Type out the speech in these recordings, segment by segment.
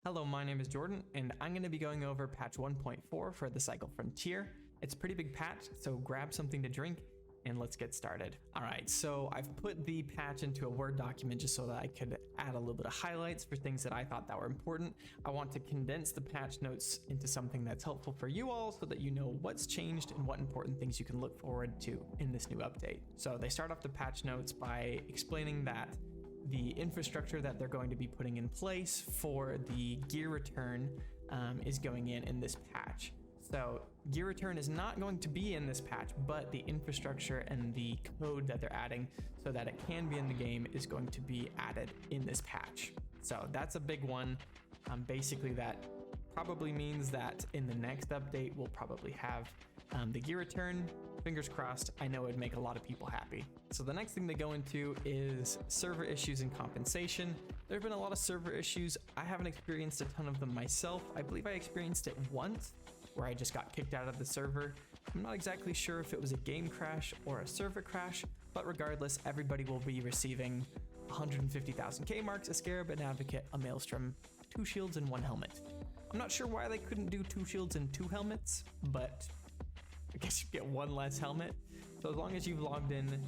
Hello, my name is Jordan, and I'm going to be going over patch 1.4 for the Cycle Frontier. It's a pretty big patch, so grab something to drink and let's get started. All right, so I've put the patch into a Word document just so that I could add a little bit of highlights for things that I thought that were important. I want to condense the patch notes into something that's helpful for you all so that you know what's changed and what important things you can look forward to in this new update. So they start off the patch notes by explaining that the infrastructure that they're going to be putting in place for the gear return is going in this patch. So gear return is not going to be in this patch, but the infrastructure and the code that they're adding so that it can be in the game is going to be added in this patch. So that's a big one. Basically that probably means that in the next update, we'll probably have the gear return. Fingers crossed. I know it'd make a lot of people happy. So the next thing they go into is server issues and compensation. There have been a lot of server issues. I haven't experienced a ton of them myself. I believe I experienced it once where I just got kicked out of the server. I'm not exactly sure if it was a game crash or a server crash, but regardless, everybody will be receiving 150,000 K marks, a scarab, an advocate, a maelstrom, 2 shields, and 1 helmet. I'm not sure why they couldn't do 2 shields and 2 helmets, but I guess you get 1 less helmet. So as long as you've logged in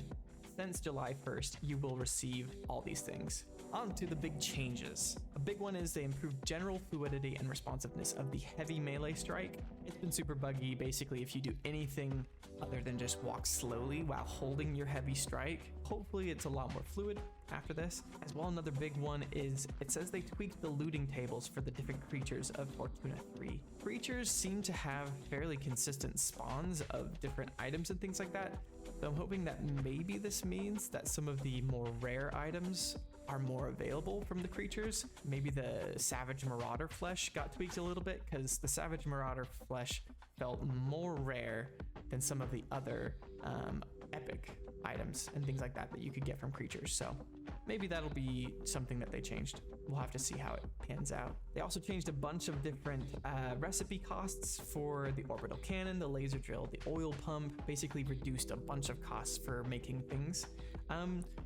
since July 1st, you will receive all these things. On to the big changes. A big one is they improved general fluidity and responsiveness of the heavy melee strike. It's been super buggy. Basically, if you do anything other than just walk slowly while holding your heavy strike, hopefully it's a lot more fluid after this. As well, another big one is it says they tweaked the looting tables for the different creatures of Fortuna 3. Creatures seem to have fairly consistent spawns of different items and things like that. So I'm hoping that maybe this means that some of the more rare items are more available from the creatures. Maybe the Savage Marauder flesh got tweaked a little bit because the Savage Marauder flesh felt more rare than some of the other epic items and things like that that you could get from creatures. So maybe that'll be something that they changed. We'll have to see how it pans out. They also changed a bunch of different recipe costs for the orbital cannon, the laser drill, the oil pump, basically reduced a bunch of costs for making things,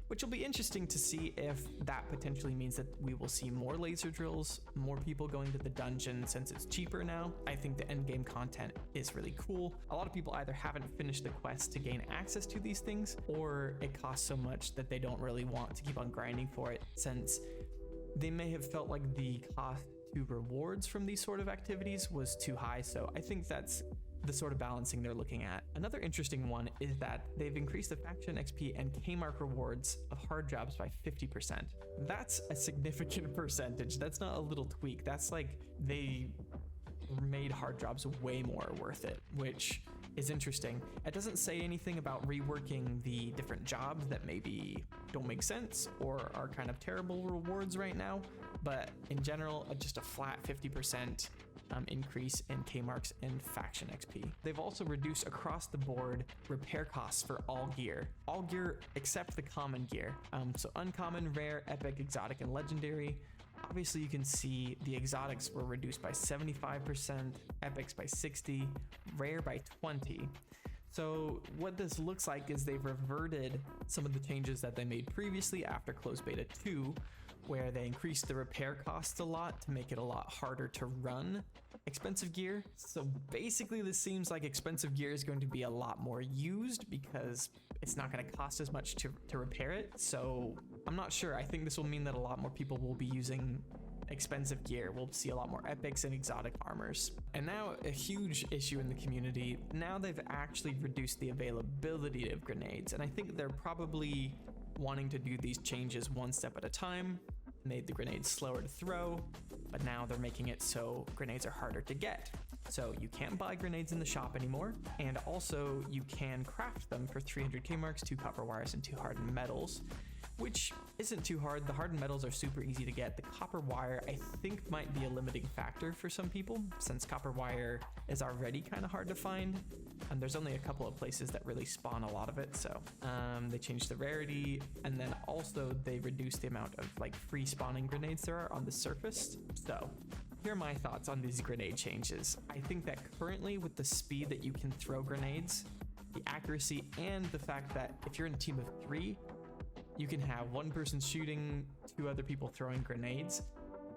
which will be interesting to see if that potentially means that we will see more laser drills, more people going to the dungeon since it's cheaper now. I think the end game content is really cool. A lot of people either haven't finished the quest to gain access to these things, or it costs so much that they don't really want to keep on grinding for it, since they may have felt like the cost to rewards from these sort of activities was too high. So I think that's the sort of balancing they're looking at. Another interesting one is that they've increased the faction XP and K-mark rewards of hard jobs by 50%. That's a significant percentage. That's not a little tweak. That's like they made hard jobs way more worth it, which is interesting. It doesn't say anything about reworking the different jobs that maybe don't make sense or are kind of terrible rewards right now, but in general, just a flat 50% increase in K-marks and faction XP. They've also reduced across the board repair costs for all gear except the common gear. So uncommon, rare, epic, exotic, and legendary. Obviously, you can see the exotics were reduced by 75%, epics by 60%, rare by 20%. So what this looks like is they've reverted some of the changes that they made previously after closed beta 2, where they increased the repair costs a lot to make it a lot harder to run expensive gear. So basically this seems like expensive gear is going to be a lot more used because it's not going to cost as much to repair it. So I'm not sure. I think this will mean that a lot more people will be using expensive gear. We'll see a lot more epics and exotic armors. And now a huge issue in the community. Now they've actually reduced the availability of grenades. And I think they're probably wanting to do these changes one step at a time, made the grenades slower to throw, but now they're making it so grenades are harder to get. So you can't buy grenades in the shop anymore, and also you can craft them for 300 K marks, 2 copper wires, and 2 hardened metals, which isn't too hard. The hardened metals are super easy to get. The copper wire, I think, might be a limiting factor for some people, since copper wire is already kind of hard to find, and there's only a couple of places that really spawn a lot of it. So they changed the rarity, and then also they reduced the amount of like free spawning grenades there are on the surface. So here are my thoughts on these grenade changes. I think that currently, with the speed that you can throw grenades, the accuracy, and the fact that if you're in a team of 3, you can have one person shooting, 2 other people throwing grenades.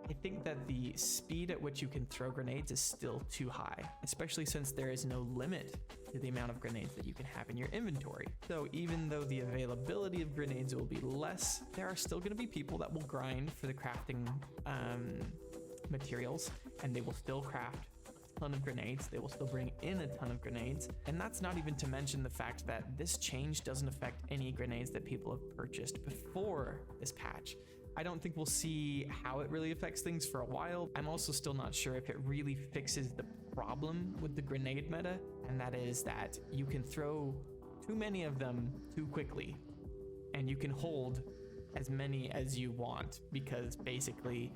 I I think that the speed at which you can throw grenades is still too high, especially since there is no limit to the amount of grenades that you can have in your inventory. So even though the availability of grenades will be less, there are still going to be people that will grind for the crafting materials, and they will still craft a ton of grenades. They will still bring in a ton of grenades. And that's not even to mention the fact that this change doesn't affect any grenades that people have purchased before this patch. I don't think we'll see how it really affects things for a while. I'm also still not sure if it really fixes the problem with the grenade meta, and that is that you can throw too many of them too quickly, and you can hold as many as you want, because basically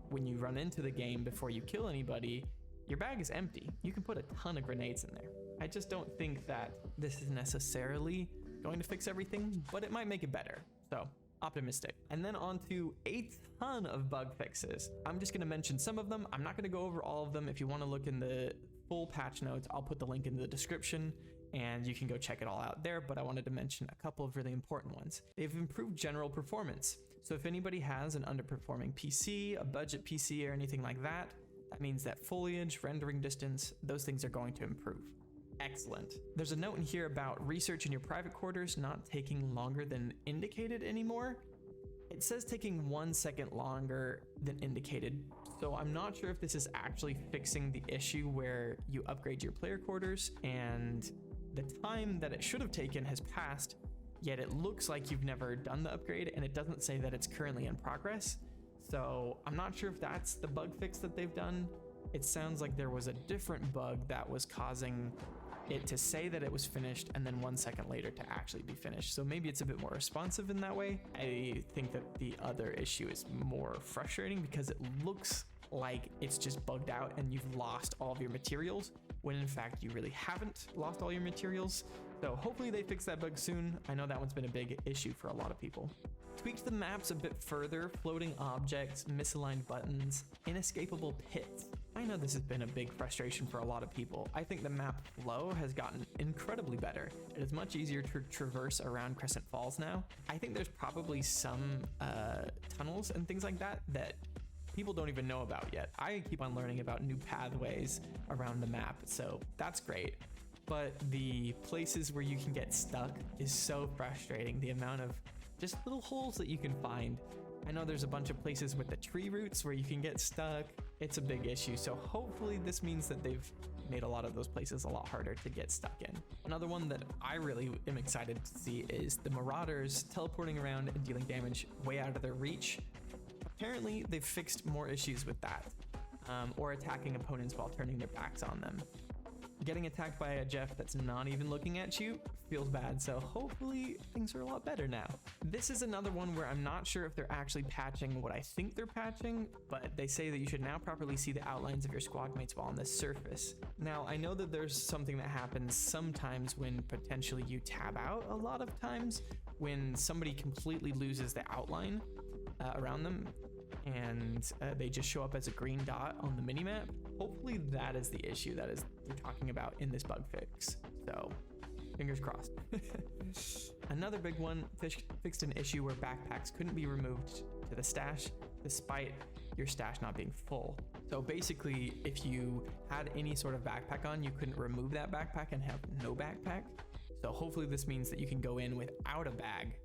when you run into the game before you kill anybody, your bag is empty. You can put a ton of grenades in there. I just don't think that this is necessarily going to fix everything, but it might make it better. So optimistic. And then on to a ton of bug fixes. I'm just going to mention some of them. I'm not going to go over all of them. If you want to look in the full patch notes, I'll put the link in the description and you can go check it all out there. But I wanted to mention a couple of really important ones. They've improved general performance. So if anybody has an underperforming PC, a budget PC, or anything like that, that means that foliage, rendering distance, those things are going to improve. Excellent. There's a note in here about research in your private quarters not taking longer than indicated anymore. It says taking 1 second longer than indicated. So I'm not sure if this is actually fixing the issue where you upgrade your player quarters and the time that it should have taken has passed, yet it looks like you've never done the upgrade and it doesn't say that it's currently in progress. So I'm not sure if that's the bug fix that they've done. It sounds like there was a different bug that was causing it to say that it was finished and then 1 second later to actually be finished. So maybe it's a bit more responsive in that way. I think that the other issue is more frustrating because it looks like it's just bugged out and you've lost all of your materials, when in fact you really haven't lost all your materials. So hopefully they fix that bug soon. I know that one's been a big issue for a lot of people. Tweaked the maps a bit further, floating objects, misaligned buttons, inescapable pits. I know this has been a big frustration for a lot of people. I think the map flow has gotten incredibly better. It is much easier to traverse around Crescent Falls now. I think there's probably some tunnels and things like that that people don't even know about yet. I keep on learning about new pathways around the map, so that's great. But the places where you can get stuck is so frustrating. The amount of just little holes that you can find. I know there's a bunch of places with the tree roots where you can get stuck. It's a big issue. So hopefully this means that they've made a lot of those places a lot harder to get stuck in. Another one that I really am excited to see is the Marauders teleporting around and dealing damage way out of their reach. Apparently they've fixed more issues with that, or attacking opponents while turning their backs on them. Getting attacked by a Jeff that's not even looking at you feels bad, so hopefully things are a lot better now. This is another one where I'm not sure if they're actually patching what I think they're patching, but they say that you should now properly see the outlines of your squad mates while on the surface. Now, I know that there's something that happens sometimes when potentially you tab out a lot of times, when somebody completely loses the outline around them, and they just show up as a green dot on the minimap. Hopefully that is the issue that is they're talking about in this bug fix. So fingers crossed. Another big one, fixed an issue where backpacks couldn't be removed to the stash despite your stash not being full. So basically, if you had any sort of backpack on, you couldn't remove that backpack and have no backpack. So hopefully this means that you can go in without a bag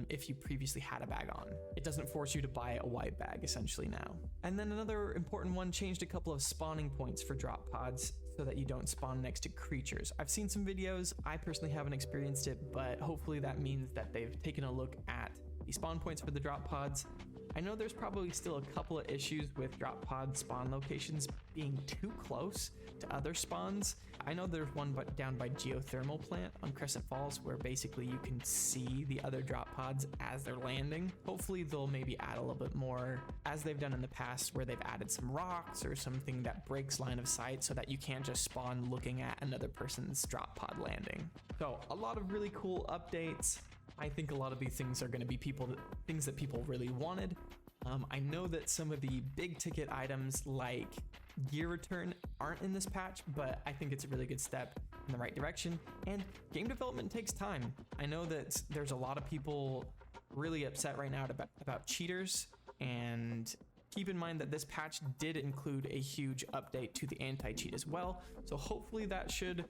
if you previously had a bag on. It doesn't force you to buy a white bag essentially now. And then another important one, changed a couple of spawning points for drop pods so that you don't spawn next to creatures. I've seen some videos, I personally haven't experienced it, but hopefully that means that they've taken a look at the spawn points for the drop pods. I know there's probably still a couple of issues with drop pod spawn locations being too close to other spawns. I know there's one down by Geothermal Plant on Crescent Falls where basically you can see the other drop pods as they're landing. Hopefully they'll maybe add a little bit more, as they've done in the past, where they've added some rocks or something that breaks line of sight so that you can't just spawn looking at another person's drop pod landing. So a lot of really cool updates. I think a lot of these things are going to be things that people really wanted. I know that some of the big ticket items like gear return aren't in this patch, but I think it's a really good step in the right direction. And game development takes time. I know that there's a lot of people really upset right now about cheaters, and Keep in mind that this patch did include a huge update to the anti-cheat as well, so hopefully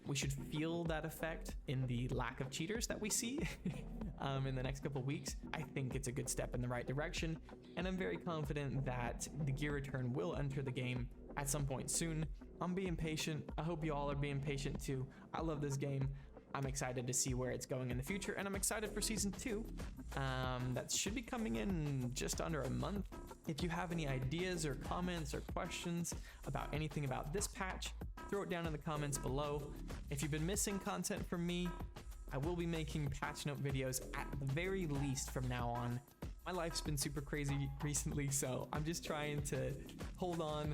we should feel that effect in the lack of cheaters that we see in the next couple weeks. I think it's a good step in the right direction, and I'm very confident that the gear return will enter the game at some point soon. I'm being patient. I hope you all are being patient too. I love this game. I'm excited to see where it's going in the future, and I'm excited for season 2. That should be coming in just under a month. If you have any ideas or comments or questions about anything about this patch, throw it down in the comments below. If you've been missing content from me, I will be making patch note videos at the very least from now on. My life's been super crazy recently, so I'm just trying to hold on,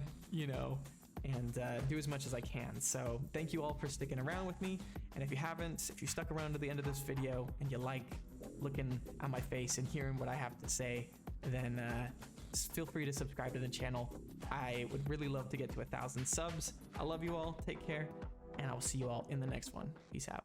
and do as much as I can. So thank you all for sticking around with me. And if you stuck around to the end of this video and you like looking at my face and hearing what I have to say, then feel free to subscribe to the channel. I would really love to get to 1,000 subs. I love you all. Take care, and I will see you all in the next one. Peace out.